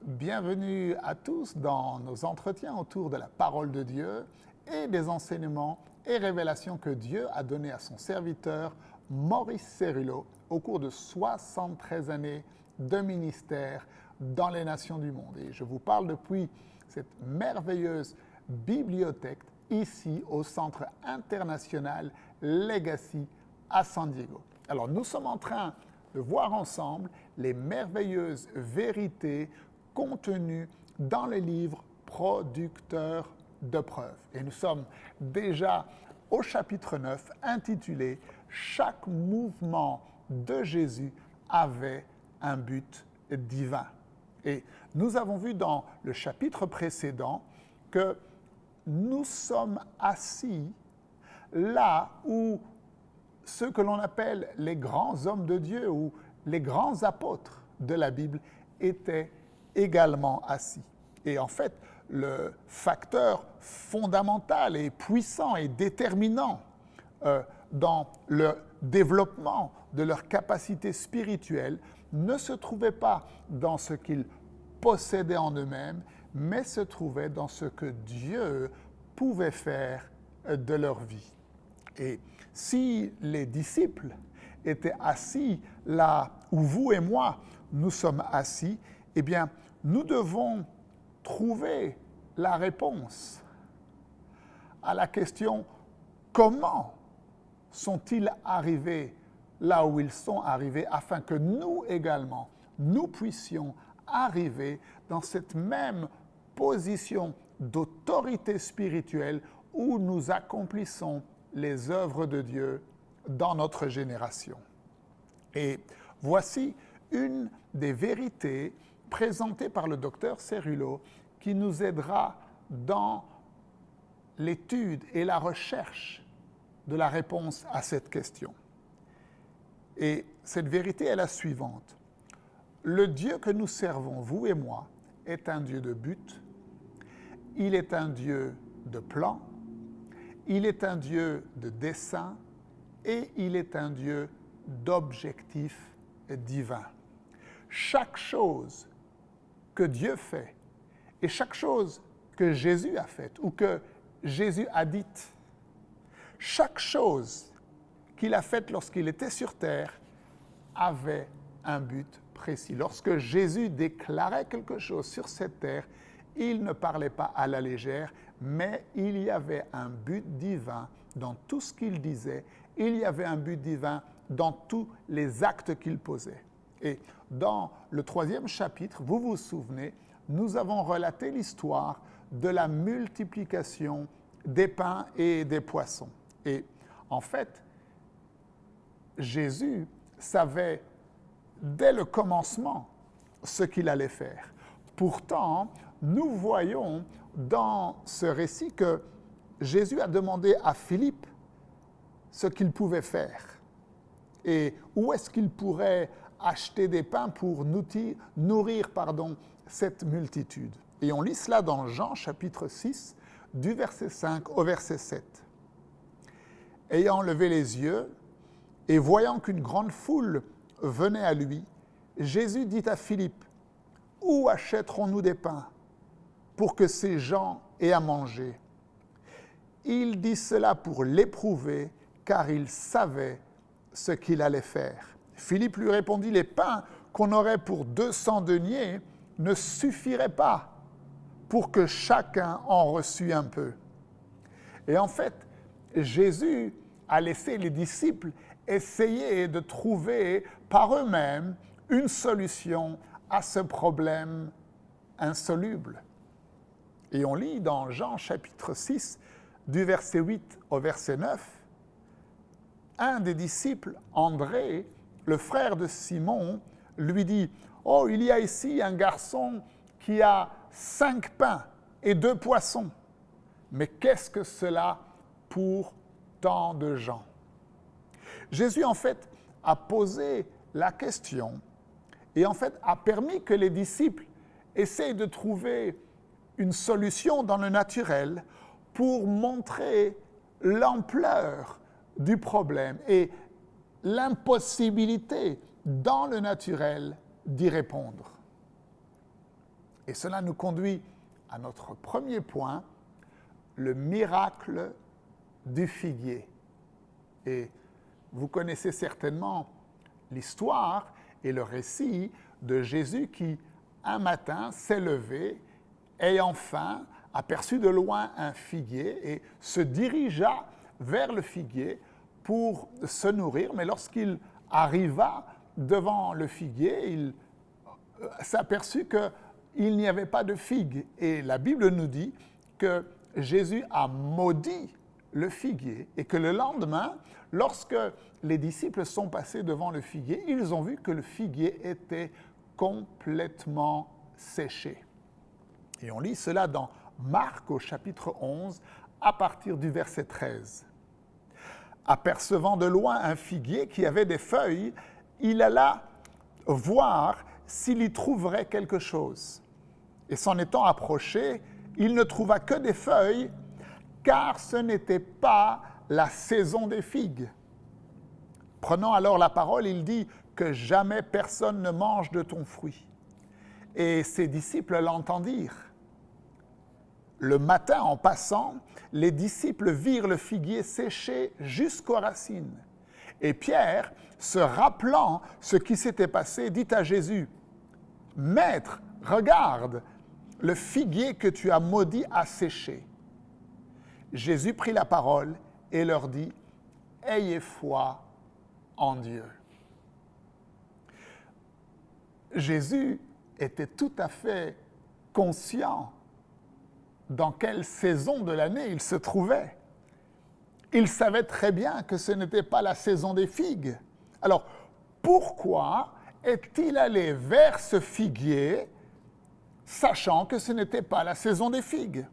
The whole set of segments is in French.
Bienvenue à tous dans nos entretiens autour de la parole de Dieu et des enseignements et révélations que Dieu a donnés à son serviteur Maurice Cérulo au cours de 73 années de ministère dans les nations du monde. Et je vous parle depuis cette merveilleuse bibliothèque ici au Centre international Legacy à San Diego. Alors nous sommes en train de voir ensemble les merveilleuses vérités contenues dans le livre Producteur de preuves. Et nous sommes déjà au chapitre 9 intitulé « Chaque mouvement de Jésus avait un but divin ». Et nous avons vu dans le chapitre précédent que nous sommes assis là où ceux que l'on appelle les grands hommes de Dieu ou les grands apôtres de la Bible étaient également assis. Et en fait, le facteur fondamental et puissant et déterminant dans le développement de leur capacité spirituelle ne se trouvait pas dans ce qu'ils possédaient en eux-mêmes, mais se trouvait dans ce que Dieu pouvait faire de leur vie. Et si les disciples étaient assis là où vous et moi, nous sommes assis, eh bien, nous devons trouver la réponse à la question « Comment sont-ils arrivés là où ils sont arrivés afin que nous également, nous puissions arriver dans cette même position d'autorité spirituelle où nous accomplissons les œuvres de Dieu dans notre génération. » Et voici une des vérités présentées par le docteur Cérulo qui nous aidera dans l'étude et la recherche de la réponse à cette question. Et cette vérité est la suivante. Le Dieu que nous servons, vous et moi, est un Dieu de but, il est un Dieu de plan, il est un Dieu de dessein et il est un Dieu d'objectifs divins. Chaque chose que Dieu fait et chaque chose que Jésus a faite ou que Jésus a dite, chaque chose qu'il a faite lorsqu'il était sur terre avait un but précis. Lorsque Jésus déclarait quelque chose sur cette terre, il ne parlait pas à la légère, mais il y avait un but divin dans tout ce qu'il disait, il y avait un but divin dans tous les actes qu'il posait. Et dans le 3e chapitre, vous vous souvenez, nous avons relaté l'histoire de la multiplication des pains et des poissons. Et en fait, Jésus savait dès le commencement ce qu'il allait faire. Pourtant, nous voyons dans ce récit que Jésus a demandé à Philippe ce qu'il pouvait faire et où est-ce qu'il pourrait acheter des pains pour nourrir cette multitude. Et on lit cela dans Jean chapitre 6, du verset 5 au verset 7. Ayant levé les yeux et voyant qu'une grande foule venait à lui, Jésus dit à Philippe, « Où achèterons-nous des pains pour que ces gens aient à manger ?» Il dit cela pour l'éprouver, car il savait ce qu'il allait faire. Philippe lui répondit, « Les pains qu'on aurait pour 200 deniers ne suffiraient pas pour que chacun en reçût un peu. » Et en fait, Jésus a laissé les disciples essayer de trouver par eux-mêmes une solution à ce problème insoluble. Et on lit dans Jean chapitre 6, du verset 8 au verset 9, un des disciples, André, le frère de Simon, lui dit « Oh, il y a ici un garçon qui a 5 pains et 2 poissons. Mais qu'est-ce que cela pour tant de gens ?» Jésus, en fait, a posé la question et en fait a permis que les disciples essayent de trouver une solution dans le naturel pour montrer l'ampleur du problème et l'impossibilité dans le naturel d'y répondre. Et cela nous conduit à notre premier point, le miracle du figuier. Et vous connaissez certainement l'histoire et le récit de Jésus qui, un matin, s'est levé, ayant faim, aperçut de loin un figuier et se dirigea vers le figuier pour se nourrir. Mais lorsqu'il arriva devant le figuier, il s'aperçut qu'il n'y avait pas de figues. Et la Bible nous dit que Jésus a maudit le figuier et que le lendemain, lorsque les disciples sont passés devant le figuier, ils ont vu que le figuier était complètement séché. Et on lit cela dans Marc au chapitre 11, à partir du verset 13. Apercevant de loin un figuier qui avait des feuilles, il alla voir s'il y trouverait quelque chose. Et s'en étant approché, il ne trouva que des feuilles, car ce n'était pas la saison des figues. Prenant alors la parole, il dit que jamais personne ne mange de ton fruit. Et ses disciples l'entendirent. Le matin, en passant, les disciples virent le figuier séché jusqu'aux racines. Et Pierre, se rappelant ce qui s'était passé, dit à Jésus, « Maître, regarde, le figuier que tu as maudit a séché. » Jésus prit la parole et leur dit, « Ayez foi en Dieu. » Jésus était tout à fait conscient dans quelle saison de l'année il se trouvait. Il savait très bien que ce n'était pas la saison des figues. Alors, pourquoi est-il allé vers ce figuier, sachant que ce n'était pas la saison des figues?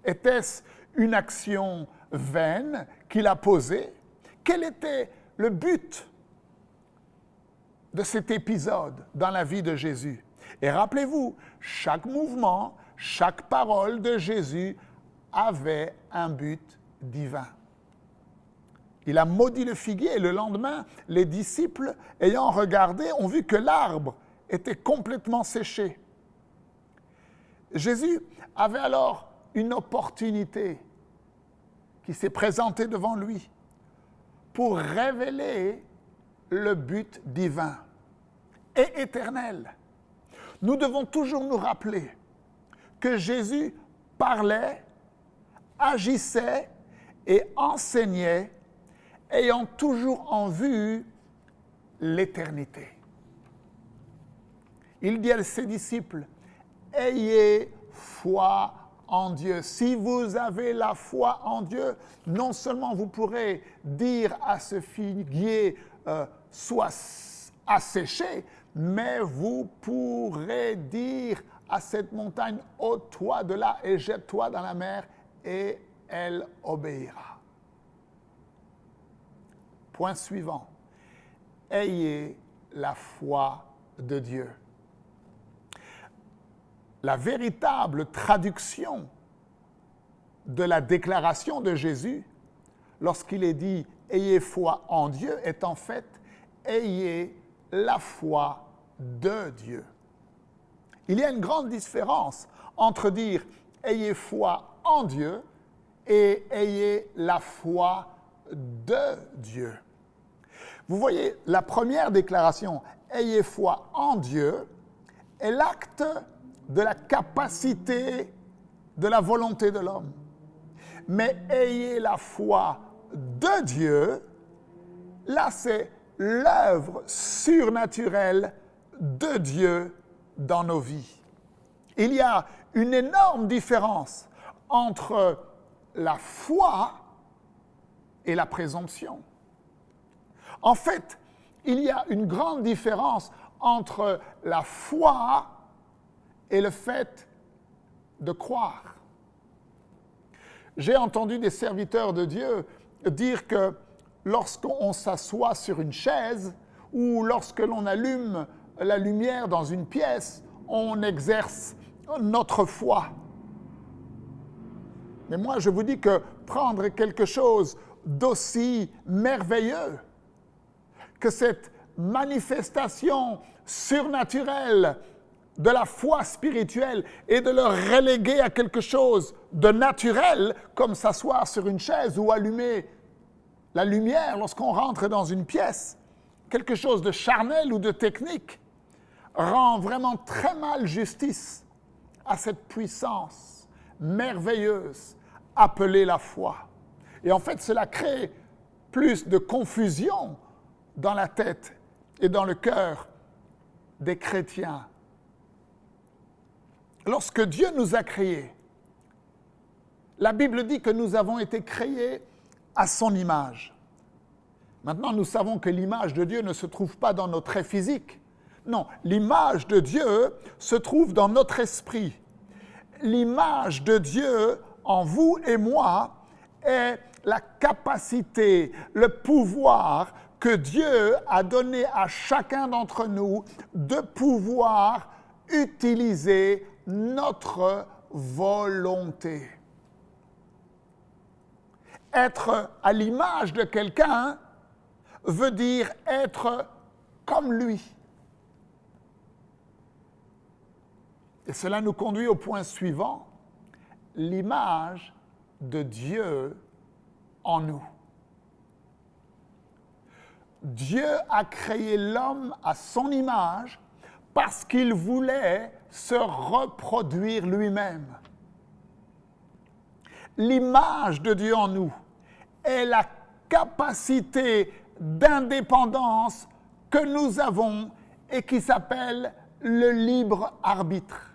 Était-ce une action vaine qu'il a posée? Quel était le but de cet épisode dans la vie de Jésus? Et rappelez-vous, chaque mouvement, chaque parole de Jésus avait un but divin. Il a maudit le figuier et le lendemain, les disciples, ayant regardé, ont vu que l'arbre était complètement séché. Jésus avait alors une opportunité qui s'est présentée devant lui pour révéler le but divin et éternel. Nous devons toujours nous rappeler que Jésus parlait, agissait et enseignait, ayant toujours en vue l'éternité. Il dit à ses disciples, « Ayez foi en Dieu. » Si vous avez la foi en Dieu, non seulement vous pourrez dire à ce figuier « Sois asséché », mais vous pourrez dire à cette montagne, ôte-toi de là et jette-toi dans la mer, et elle obéira. Point suivant, ayez la foi de Dieu. La véritable traduction de la déclaration de Jésus, lorsqu'il est dit « ayez foi en Dieu », est en fait « ayez la foi de Dieu ». Il y a une grande différence entre dire « ayez foi en Dieu » et « ayez la foi de Dieu ». Vous voyez, la première déclaration « ayez foi en Dieu » est l'acte de la capacité de la volonté de l'homme. Mais « ayez la foi de Dieu », là c'est l'œuvre surnaturelle de Dieu dans nos vies. Il y a une énorme différence entre la foi et la présomption. En fait, il y a une grande différence entre la foi et le fait de croire. J'ai entendu des serviteurs de Dieu dire que lorsqu'on s'assoit sur une chaise ou lorsque l'on allume la lumière dans une pièce, on exerce notre foi. Mais moi, je vous dis que prendre quelque chose d'aussi merveilleux que cette manifestation surnaturelle de la foi spirituelle et de le reléguer à quelque chose de naturel, comme s'asseoir sur une chaise ou allumer la lumière lorsqu'on rentre dans une pièce, quelque chose de charnel ou de technique, rend vraiment très mal justice à cette puissance merveilleuse appelée la foi. Et en fait, cela crée plus de confusion dans la tête et dans le cœur des chrétiens. Lorsque Dieu nous a créés, la Bible dit que nous avons été créés à son image. Maintenant, nous savons que l'image de Dieu ne se trouve pas dans nos traits physiques. Non, l'image de Dieu se trouve dans notre esprit. L'image de Dieu en vous et moi est la capacité, le pouvoir que Dieu a donné à chacun d'entre nous de pouvoir utiliser notre volonté. Être à l'image de quelqu'un veut dire être comme lui. Et cela nous conduit au point suivant, l'image de Dieu en nous. Dieu a créé l'homme à son image parce qu'il voulait se reproduire lui-même. L'image de Dieu en nous est la capacité d'indépendance que nous avons et qui s'appelle le libre arbitre.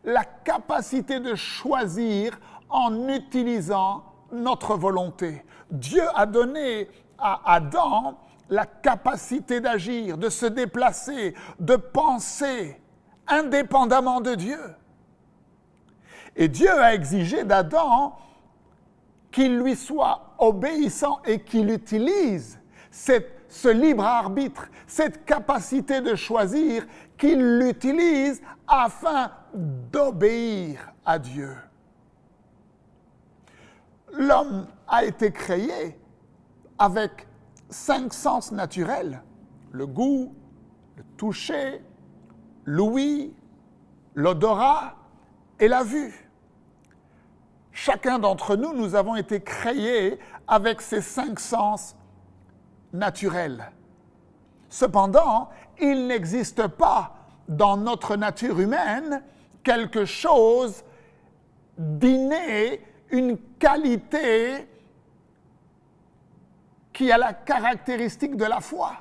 La capacité de choisir en utilisant notre volonté. Dieu a donné à Adam la capacité d'agir, de se déplacer, de penser indépendamment de Dieu. Et Dieu a exigé d'Adam qu'il lui soit obéissant et qu'il utilise ce libre arbitre, cette capacité de choisir, qu'il l'utilise afin d'obéir à Dieu. L'homme a été créé avec 5 sens naturels, le goût, le toucher, l'ouïe, l'odorat et la vue. Chacun d'entre nous, nous avons été créés avec ces 5 sens naturels. Cependant, il n'existe pas dans notre nature humaine quelque chose d'inné, une qualité qui a la caractéristique de la foi.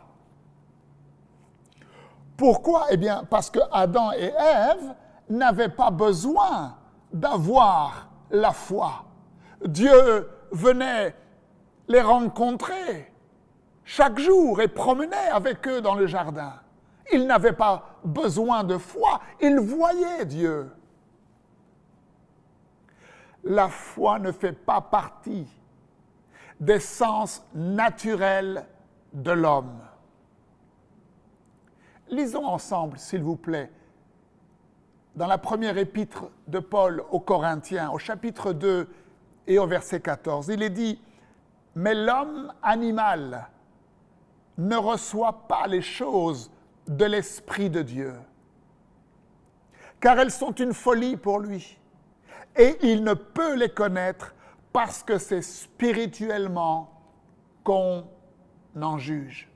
Pourquoi ? Eh bien, parce que Adam et Ève n'avaient pas besoin d'avoir la foi. Dieu venait les rencontrer chaque jour et promenait avec eux dans le jardin. Ils n'avaient pas besoin de foi, ils voyaient Dieu. La foi ne fait pas partie des sens naturels de l'homme. Lisons ensemble, s'il vous plaît, dans la première épître de Paul aux Corinthiens, au chapitre 2 et au verset 14. Il est dit « Mais l'homme animal ne reçoit pas les choses de l'Esprit de Dieu, car elles sont une folie pour lui, et il ne peut les connaître parce que c'est spirituellement qu'on en juge. »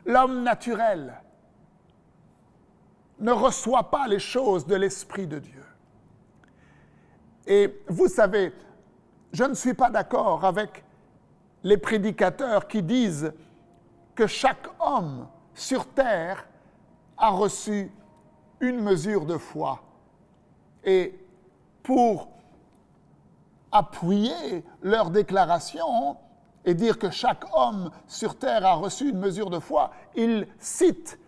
L'homme naturel ne reçoit pas les choses de l'Esprit de Dieu. Et vous savez, je ne suis pas d'accord avec les prédicateurs qui disent que chaque homme sur terre a reçu une mesure de foi. Et pour appuyer leur déclaration et dire que chaque homme sur terre a reçu une mesure de foi, ils citent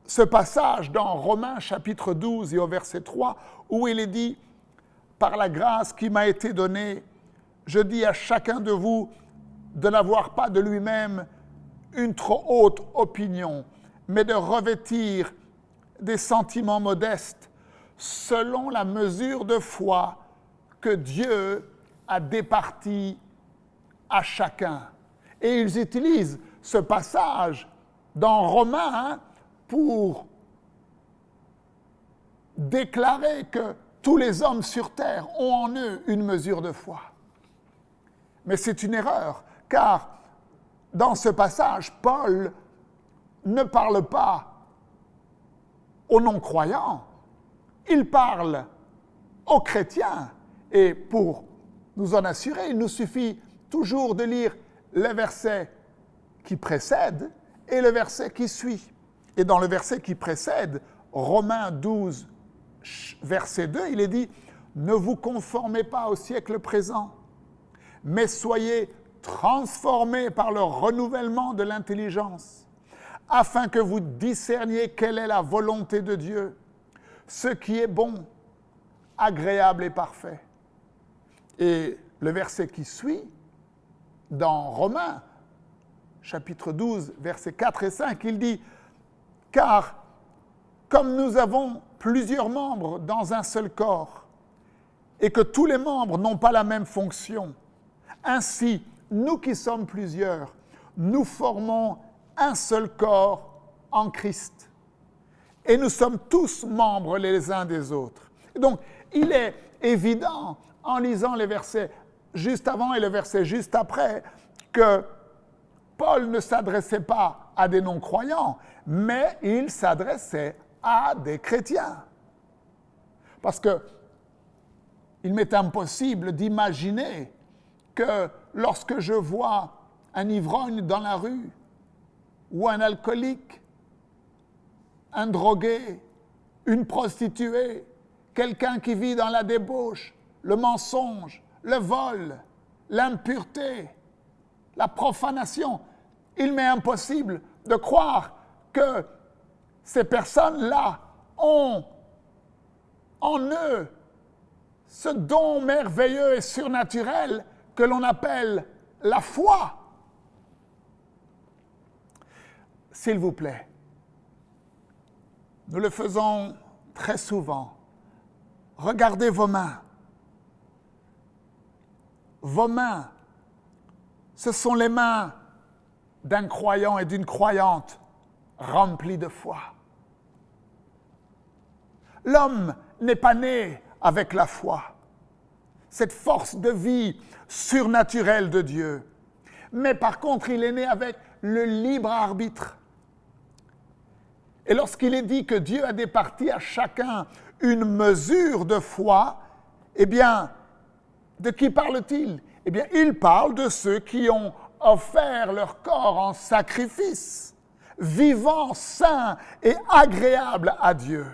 ce passage dans Romains chapitre 12 et au verset 3 où il est dit « Par la grâce qui m'a été donnée, je dis à chacun de vous de n'avoir pas de lui-même une trop haute opinion, mais de revêtir des sentiments modestes selon la mesure de foi que Dieu a départie à chacun. » Et ils utilisent ce passage dans Romains pour déclarer que tous les hommes sur terre ont en eux une mesure de foi. Mais c'est une erreur, car dans ce passage, Paul ne parle pas aux non-croyants, il parle aux chrétiens. Et pour nous en assurer, il nous suffit toujours de lire le verset qui précède et le verset qui suit. Et dans le verset qui précède, Romains 12, verset 2, il est dit « Ne vous conformez pas au siècle présent, mais soyez transformés par le renouvellement de l'intelligence, afin que vous discerniez quelle est la volonté de Dieu, ce qui est bon, agréable et parfait. » Et le verset qui suit, dans Romains, chapitre 12, versets 4 et 5, il dit « Car comme nous avons plusieurs membres dans un seul corps, et que tous les membres n'ont pas la même fonction, ainsi, nous qui sommes plusieurs, nous formons un seul corps en Christ. Et nous sommes tous membres les uns des autres. » Donc, il est évident, en lisant les versets juste avant et le verset juste après, que Paul ne s'adressait pas à des non-croyants, mais il s'adressait à des chrétiens. Parce que il m'est impossible d'imaginer que lorsque je vois un ivrogne dans la rue, ou un alcoolique, un drogué, une prostituée, quelqu'un qui vit dans la débauche, le mensonge, le vol, l'impureté, la profanation, il m'est impossible de croire que ces personnes-là ont en eux ce don merveilleux et surnaturel que l'on appelle la foi. S'il vous plaît, nous le faisons très souvent. Regardez vos mains. Vos mains, ce sont les mains d'un croyant et d'une croyante remplis de foi. L'homme n'est pas né avec la foi, cette force de vie surnaturelle de Dieu. Mais par contre, il est né avec le libre arbitre. Et lorsqu'il est dit que Dieu a départi à chacun une mesure de foi, eh bien, de qui parle-t-il? Eh bien, il parle de ceux qui ont offert leur corps en sacrifice, vivant, saint et agréable à Dieu.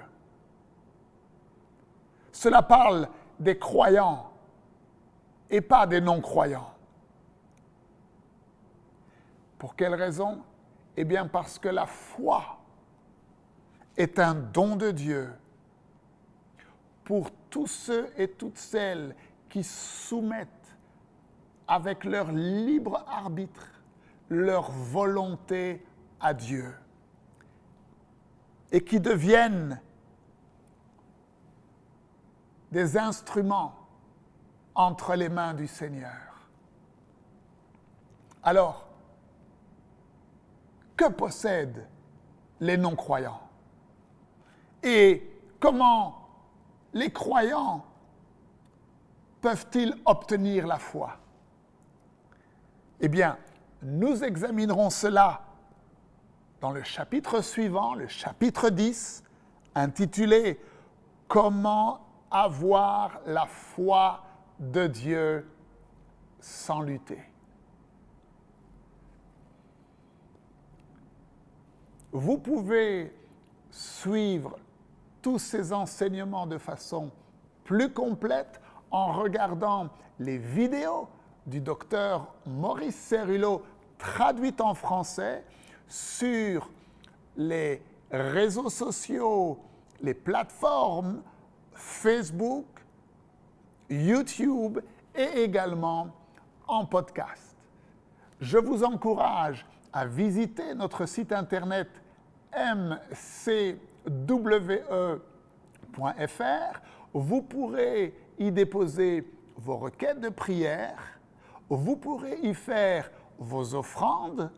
Cela parle des croyants et pas des non-croyants. Pour quelle raison? Eh bien, parce que la foi est un don de Dieu pour tous ceux et toutes celles qui soumettent avec leur libre arbitre leur volonté à Dieu et qui deviennent des instruments entre les mains du Seigneur. Alors, que possèdent les non-croyants? Et comment les croyants peuvent-ils obtenir la foi? Eh bien, nous examinerons cela dans le chapitre suivant, le chapitre 10, intitulé « Comment avoir la foi de Dieu sans lutter ». Vous pouvez suivre tous ces enseignements de façon plus complète en regardant les vidéos du docteur Maurice Cerullo traduites en français sur les réseaux sociaux, les plateformes Facebook, YouTube et également en podcast. Je vous encourage à visiter notre site internet mcwe.fr. Vous pourrez y déposer vos requêtes de prière, vous pourrez y faire vos offrandes,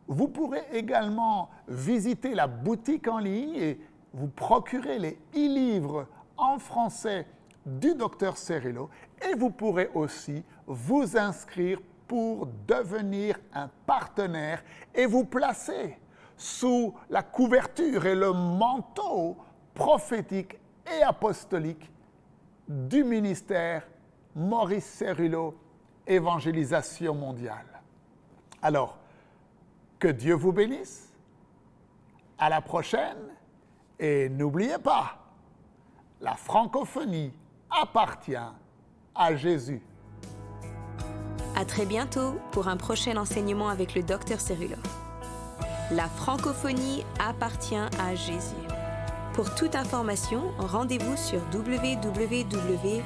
vous pourrez également visiter la boutique en ligne et vous procurer les e-livres en français du Dr Cerullo et vous pourrez aussi vous inscrire pour devenir un partenaire et vous placer sous la couverture et le manteau prophétique et apostolique du ministère Maurice Cerullo, Évangélisation mondiale. Alors, que Dieu vous bénisse, à la prochaine, et n'oubliez pas, la francophonie appartient à Jésus. À très bientôt pour un prochain enseignement avec le Dr Cerullo. La francophonie appartient à Jésus. Pour toute information, rendez-vous sur www.mcwe.fr.